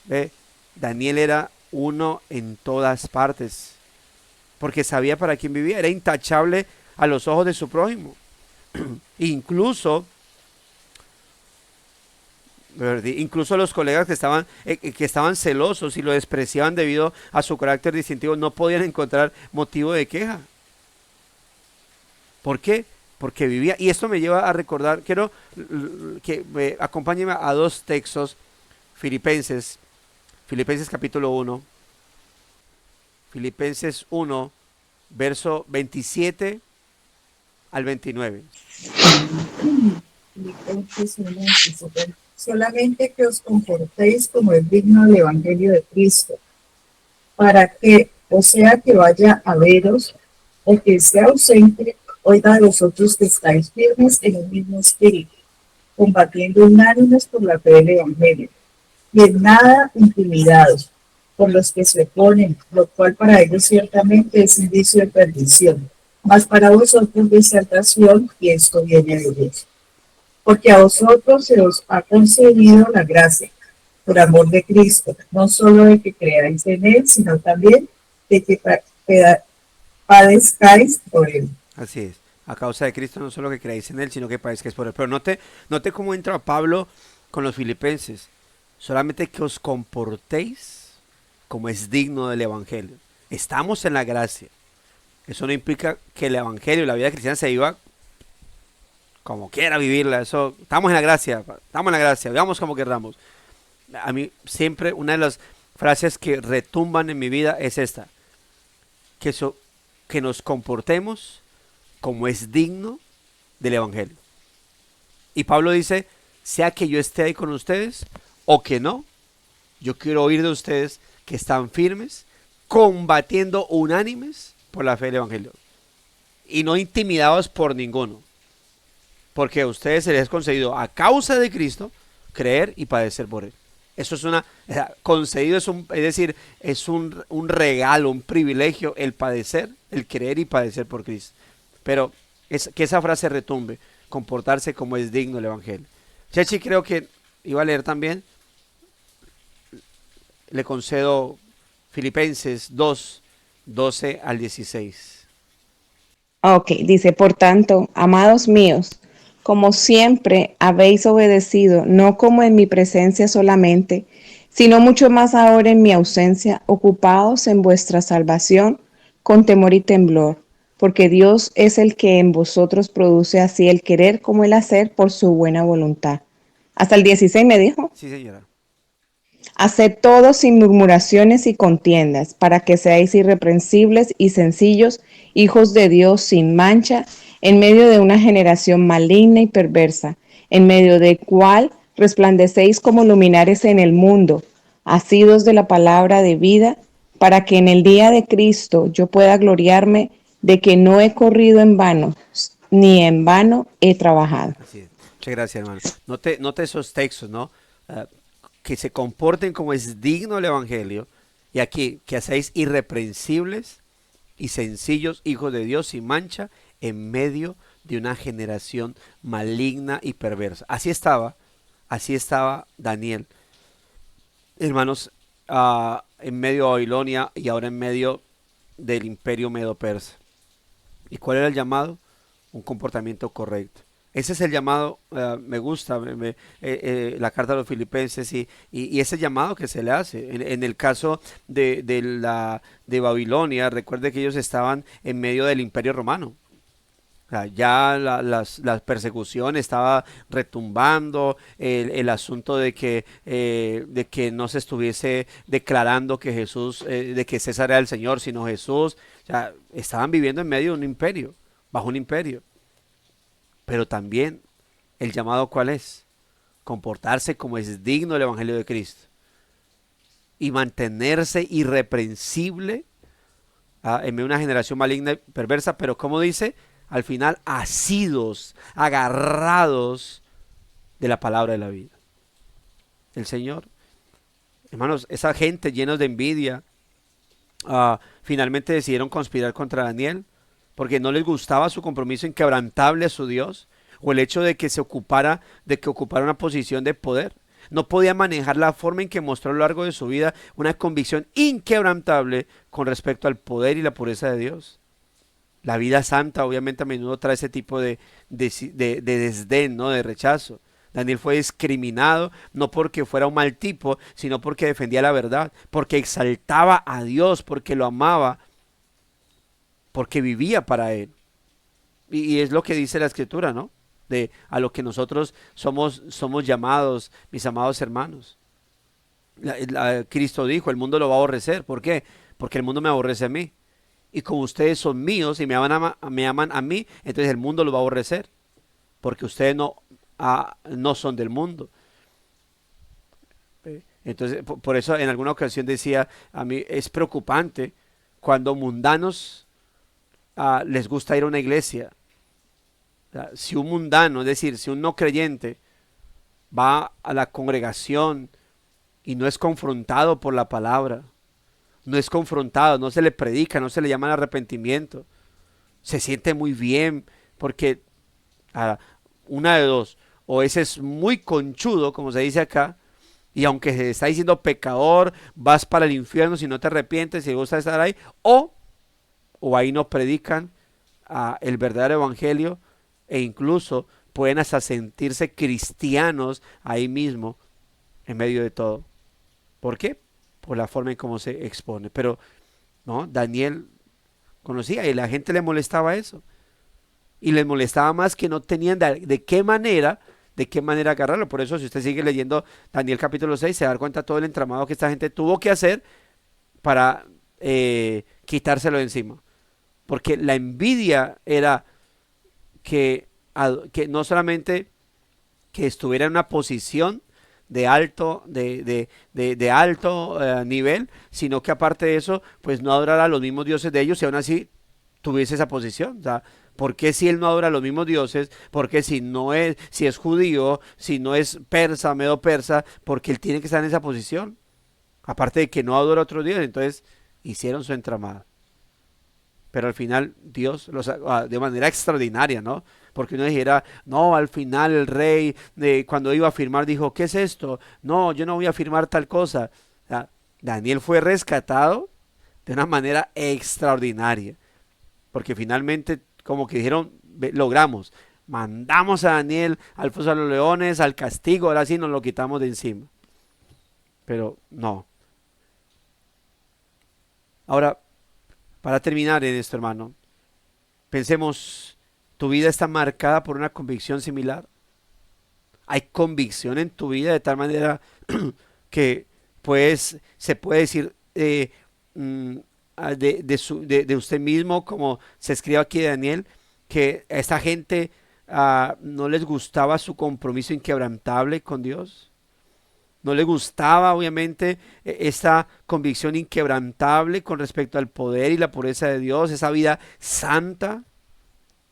¿Ve? Daniel era uno en todas partes, porque sabía para quién vivía, era intachable a los ojos de su prójimo. incluso los colegas que estaban celosos y lo despreciaban debido a su carácter distintivo no podían encontrar motivo de queja. ¿Por qué? Porque vivía, y esto me lleva a recordar, quiero que me acompáñenme a dos textos, Filipenses capítulo 1, Filipenses 1, verso 27 al 29. Filipenses 1, 27. Solamente que os comportéis como es digno del Evangelio de Cristo, para que, o sea que vaya a veros, o que esté ausente, oiga a vosotros que estáis firmes en el mismo espíritu, combatiendo unánimes por la fe del Evangelio, y en nada intimidados por los que se oponen, lo cual para ellos ciertamente es indicio de perdición, mas para vosotros de exaltación, y esto viene de Dios. Porque a vosotros se os ha concedido la gracia, por amor de Cristo, no solo de que creáis en Él, sino también de que padezcáis por Él. Así es, a causa de Cristo no solo que creáis en Él, sino que padezcáis por Él. Pero note cómo entra Pablo con los filipenses. Solamente que os comportéis como es digno del Evangelio. Estamos en la gracia. Eso no implica que el Evangelio, la vida cristiana se viva como quiera vivirla. Estamos en la gracia, vivamos como queramos. A mí siempre una de las frases que retumban en mi vida es esta: que nos comportemos como es digno del evangelio. Y Pablo dice, sea que yo esté ahí con ustedes o que no, yo quiero oír de ustedes que están firmes, combatiendo unánimes por la fe del evangelio y no intimidados por ninguno, porque a ustedes se les ha concedido a causa de Cristo creer y padecer por él. Eso es concedido es decir, es un regalo, un privilegio el padecer, el creer y padecer por Cristo. Pero que esa frase retumbe, comportarse como es digno el evangelio. Chechi, creo que iba a leer también, le concedo Filipenses 2, 12 al 16. Ok, dice, por tanto, amados míos, como siempre habéis obedecido, no como en mi presencia solamente, sino mucho más ahora en mi ausencia, ocupaos en vuestra salvación con temor y temblor, porque Dios es el que en vosotros produce así el querer como el hacer por su buena voluntad. Hasta el 16 me dijo. Sí, señora. Haced todo sin murmuraciones y contiendas, para que seáis irreprensibles y sencillos, hijos de Dios sin mancha, en medio de una generación maligna y perversa, en medio de cual resplandecéis como luminares en el mundo, asidos de la palabra de vida, para que en el día de Cristo yo pueda gloriarme de que no he corrido en vano, ni en vano he trabajado. Así es. Muchas gracias, hermano. Note esos textos, ¿no? Que se comporten como es digno el evangelio. Y aquí, que hacéis irreprensibles y sencillos hijos de Dios sin mancha en medio de una generación maligna y perversa. Así estaba Daniel. Hermanos, en medio de Babilonia y ahora en medio del imperio medo-persa. ¿Y cuál era el llamado? Un comportamiento correcto. Ese es el llamado, me gusta la carta de los Filipenses y ese llamado que se le hace. En el caso de Babilonia, recuerde que ellos estaban en medio del imperio romano. O sea, ya la persecución estaba retumbando, el asunto de que no se estuviese declarando que Jesús, de que César era el Señor, sino Jesús. O sea, estaban viviendo en medio de un imperio, bajo un imperio. Pero también el llamado, ¿cuál es? Comportarse como es digno del evangelio de Cristo y mantenerse irreprensible en medio de una generación maligna y perversa, pero como dice, al final asidos, agarrados de la palabra de la vida. El Señor, hermanos, esa gente llenos de envidia, finalmente decidieron conspirar contra Daniel, porque no les gustaba su compromiso inquebrantable a su Dios, o el hecho de que ocupara una posición de poder. No podía manejar la forma en que mostró a lo largo de su vida una convicción inquebrantable con respecto al poder y la pureza de Dios. La vida santa obviamente a menudo trae ese tipo de desdén, ¿no? De rechazo. Daniel fue discriminado no porque fuera un mal tipo, sino porque defendía la verdad, porque exaltaba a Dios, porque lo amaba, porque vivía para él. Y es lo que dice la escritura, ¿no? A lo que nosotros somos llamados, mis amados hermanos. Cristo dijo, el mundo lo va a aborrecer. ¿Por qué? Porque el mundo me aborrece a mí. Y como ustedes son míos y me aman a mí, entonces el mundo lo va a aborrecer. Porque ustedes no son del mundo. Entonces, por eso en alguna ocasión decía, a mí es preocupante cuando mundanos les gusta ir a una iglesia. O sea, si un mundano, es decir, si un no creyente va a la congregación y no es confrontado por la palabra, no es confrontado, no se le predica, no se le llama al arrepentimiento, se siente muy bien porque una de dos, o ese es muy conchudo, como se dice acá, y aunque se está diciendo pecador, vas para el infierno si no te arrepientes, si gusta estar ahí, o ahí no predican el verdadero evangelio e incluso pueden hasta sentirse cristianos ahí mismo en medio de todo. ¿Por qué? Por la forma en cómo se expone. Pero no, Daniel conocía y la gente le molestaba eso. Y les molestaba más que no tenían de qué manera agarrarlo. Por eso si usted sigue leyendo Daniel capítulo 6 se da cuenta todo el entramado que esta gente tuvo que hacer para quitárselo de encima. Porque la envidia era que no solamente que estuviera en una posición de alto, de alto nivel, sino que aparte de eso, pues no adorara a los mismos dioses de ellos y aún así tuviese esa posición. O sea, ¿por qué si él no adora a los mismos dioses? ¿Por qué si es judío, si no es persa, medo persa, porque él tiene que estar en esa posición? Aparte de que no adora a otros dioses, entonces hicieron su entramada. Pero al final Dios de manera extraordinaria, ¿no? Porque uno dijera, no, al final el rey cuando iba a firmar dijo, ¿qué es esto? No, yo no voy a firmar tal cosa. O sea, Daniel fue rescatado de una manera extraordinaria. Porque finalmente, como que dijeron, logramos, mandamos a Daniel al foso de los leones, al castigo, ahora sí nos lo quitamos de encima. Pero no. Ahora, para terminar en esto, hermano, pensemos, ¿tu vida está marcada por una convicción similar? ¿Hay convicción en tu vida de tal manera que pues se puede decir de usted mismo, como se escribe aquí de Daniel, que a esta gente no les gustaba su compromiso inquebrantable con Dios? No le gustaba, obviamente, esta convicción inquebrantable con respecto al poder y la pureza de Dios, esa vida santa,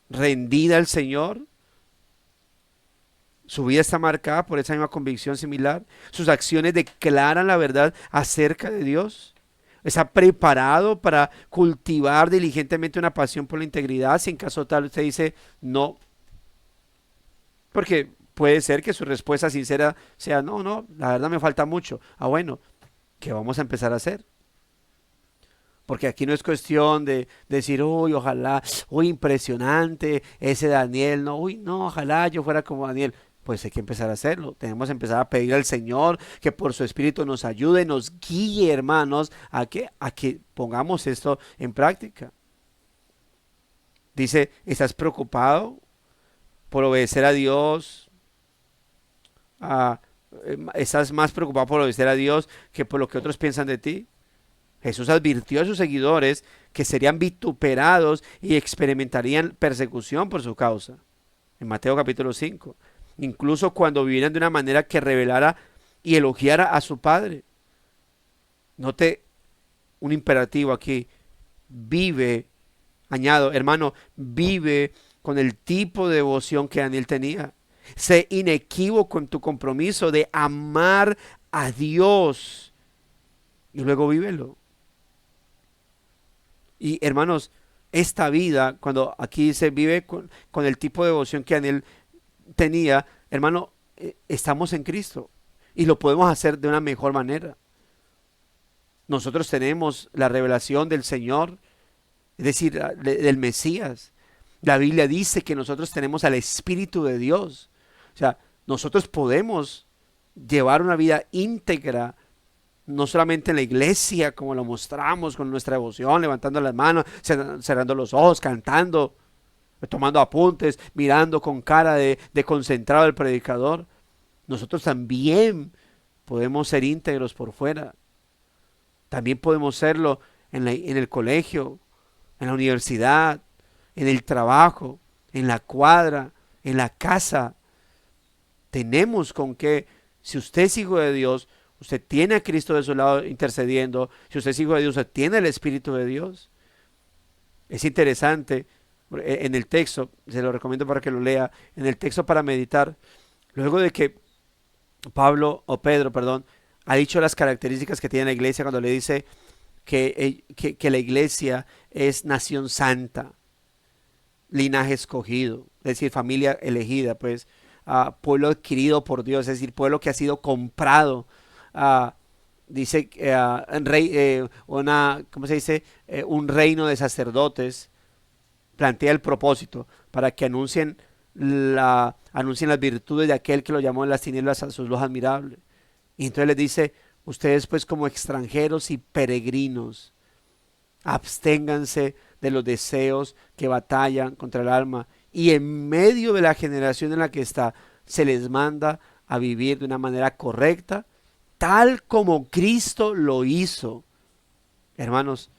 rendida al Señor. Su vida está marcada por esa misma convicción similar. Sus acciones declaran la verdad acerca de Dios. Está preparado para cultivar diligentemente una pasión por la integridad. Si en caso tal usted dice no, porque puede ser que su respuesta sincera sea, no, no, la verdad me falta mucho. Bueno, ¿qué vamos a empezar a hacer? Porque aquí no es cuestión de decir, uy, ojalá, uy, impresionante, ese Daniel, no, uy, no, ojalá yo fuera como Daniel. Pues hay que empezar a hacerlo. Tenemos que empezar a pedir al Señor que por su Espíritu nos ayude, nos guíe, hermanos, a que pongamos esto en práctica. Dice, ¿estás preocupado por obedecer a Dios? ¿Estás más preocupado por obedecer a Dios que por lo que otros piensan de ti? Jesús advirtió a sus seguidores que serían vituperados y experimentarían persecución por su causa. En Mateo capítulo 5. Incluso cuando vivieran de una manera que revelara y elogiara a su Padre. Note un imperativo aquí. Vive, añado, hermano, vive con el tipo de devoción que Daniel tenía. Sé inequívoco en tu compromiso de amar a Dios y luego vívelo. Y hermanos, esta vida, cuando aquí se vive con el tipo de devoción que Daniel tenía, hermano, estamos en Cristo y lo podemos hacer de una mejor manera. Nosotros tenemos la revelación del Señor, es decir, del Mesías. La Biblia dice que nosotros tenemos al Espíritu de Dios. O sea, nosotros podemos llevar una vida íntegra, no solamente en la iglesia, como lo mostramos con nuestra devoción, levantando las manos, cerrando los ojos, cantando, tomando apuntes, mirando con cara de concentrado al predicador. Nosotros también podemos ser íntegros por fuera. También podemos serlo en el colegio, en la universidad, en el trabajo, en la cuadra, en la casa. Tenemos con que, si usted es hijo de Dios, usted tiene a Cristo de su lado intercediendo. Si usted es hijo de Dios, usted tiene el Espíritu de Dios. Es interesante, en el texto, se lo recomiendo para que lo lea, en el texto para meditar, luego de que Pedro, ha dicho las características que tiene la iglesia cuando le dice que la iglesia es nación santa, linaje escogido, es decir, familia elegida, pues, pueblo adquirido por Dios, es decir, pueblo que ha sido comprado, dice ¿cómo se dice? Un reino de sacerdotes. Plantea el propósito para que anuncien las virtudes de aquel que lo llamó en las tinieblas a su luz admirable. Y entonces les dice, ustedes pues como extranjeros y peregrinos, absténganse de los deseos que batallan contra el alma, y en medio de la generación en la que está, se les manda a vivir de una manera correcta, tal como Cristo lo hizo. Hermanos,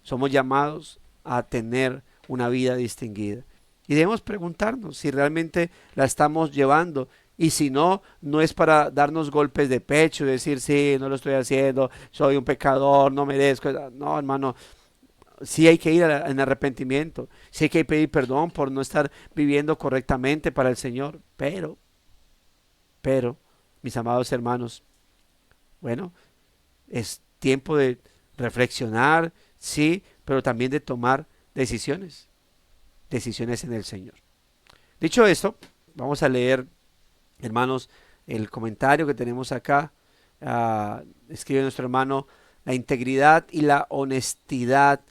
somos llamados a tener una vida distinguida. Y debemos preguntarnos si realmente la estamos llevando. Y si no, no es para darnos golpes de pecho y decir, sí, no lo estoy haciendo, soy un pecador, no merezco. No, hermano, sí hay que ir en arrepentimiento, sí hay que pedir perdón por no estar viviendo correctamente para el Señor. Pero, mis amados hermanos, bueno, es tiempo de reflexionar, sí, pero también de tomar decisiones en el Señor. Dicho esto, vamos a leer, hermanos, el comentario que tenemos acá. Escribe nuestro hermano: la integridad y la honestidad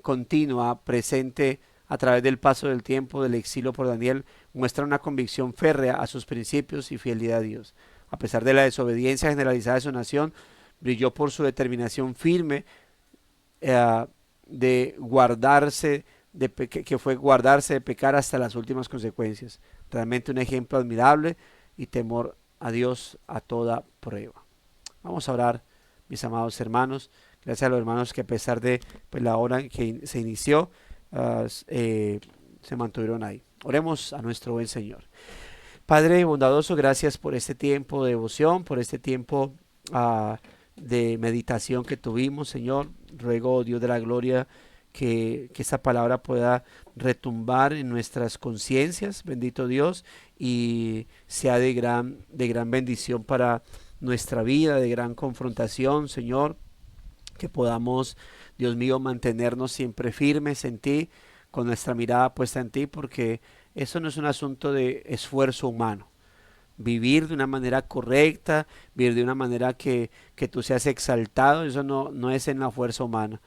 continua presente a través del paso del tiempo del exilio por Daniel muestra una convicción férrea a sus principios y fidelidad a Dios. A pesar de la desobediencia generalizada de su nación, brilló por su determinación firme de guardarse, que fue guardarse de pecar hasta las últimas consecuencias. Realmente un ejemplo admirable y temor a Dios a toda prueba. Vamos a orar, mis amados hermanos. Gracias a los hermanos que a pesar de la hora en que se inició, se mantuvieron ahí. Oremos a nuestro buen Señor. Padre bondadoso, gracias por este tiempo de devoción, por este tiempo de meditación que tuvimos, Señor. Ruego, Dios de la gloria, que esta palabra pueda retumbar en nuestras conciencias, bendito Dios, y sea de gran bendición para nuestra vida, de gran confrontación, Señor, que podamos, Dios mío, mantenernos siempre firmes en ti, con nuestra mirada puesta en ti, porque eso no es un asunto de esfuerzo humano. Vivir de una manera correcta, vivir de una manera que tú seas exaltado, eso no es en la fuerza humana.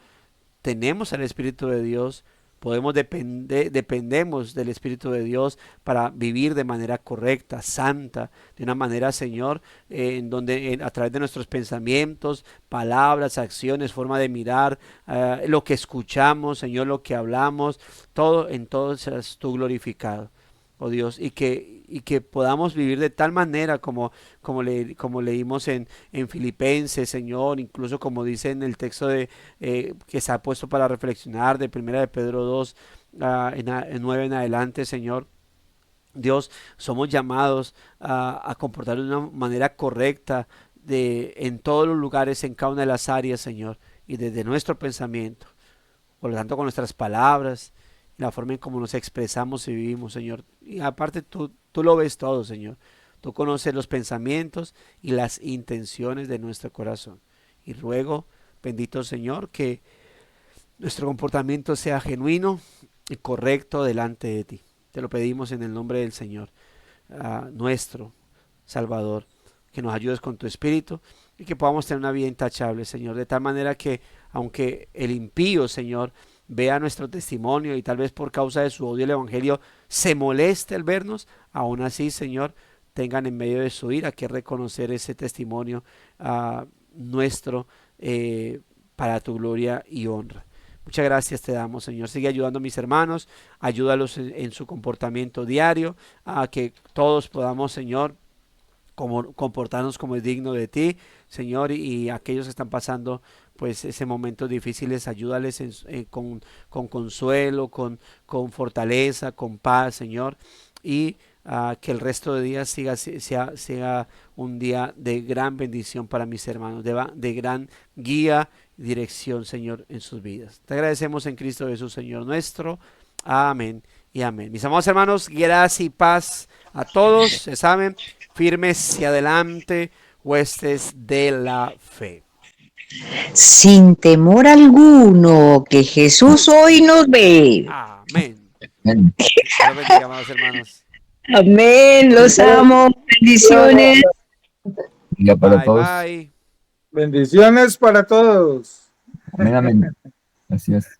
Tenemos al Espíritu de Dios, dependemos del Espíritu de Dios para vivir de manera correcta, santa, de una manera, Señor, en donde a través de nuestros pensamientos, palabras, acciones, forma de mirar, lo que escuchamos, Señor, lo que hablamos, en todo seas tú glorificado, oh Dios, y que podamos vivir de tal manera como leímos en Filipenses, Señor, incluso como dice en el texto que se ha puesto para reflexionar de Primera de Pedro 2, en 9 en adelante, Señor. Dios, somos llamados a comportar de una manera correcta en todos los lugares, en cada una de las áreas, Señor, y desde nuestro pensamiento, por lo tanto con nuestras palabras, la forma en cómo nos expresamos y vivimos, Señor. Y aparte tú lo ves todo, Señor. Tú conoces los pensamientos y las intenciones de nuestro corazón. Y ruego, bendito Señor, que nuestro comportamiento sea genuino y correcto delante de ti. Te lo pedimos en el nombre del Señor, nuestro Salvador, que nos ayudes con tu Espíritu y que podamos tener una vida intachable, Señor, de tal manera que aunque el impío, Señor, vea nuestro testimonio y tal vez por causa de su odio al Evangelio se moleste al vernos, aún así, Señor, tengan en medio de su ira que reconocer ese testimonio nuestro para tu gloria y honra. Muchas gracias te damos, Señor. Sigue ayudando a mis hermanos, ayúdalos en su comportamiento diario, a que todos podamos, Señor, comportarnos como es digno de ti, Señor, y aquellos que están pasando pues ese momentos difíciles, ayúdales con consuelo, con fortaleza, con paz, Señor, y que el resto de días sea un día de gran bendición para mis hermanos, de gran guía y dirección, Señor, en sus vidas. Te agradecemos en Cristo Jesús, Señor nuestro. Amén y amén. Mis amados hermanos, gracia y paz a todos. Se saben, firmes y adelante, huestes de la fe. Sin temor alguno, que Jesús hoy nos ve. Amén. Amén. Dios bendiga, amados hermanos. Amén, los amo, bendiciones. Ya para Bye, todos. bye. Bendiciones para todos. Amén, amén. Gracias.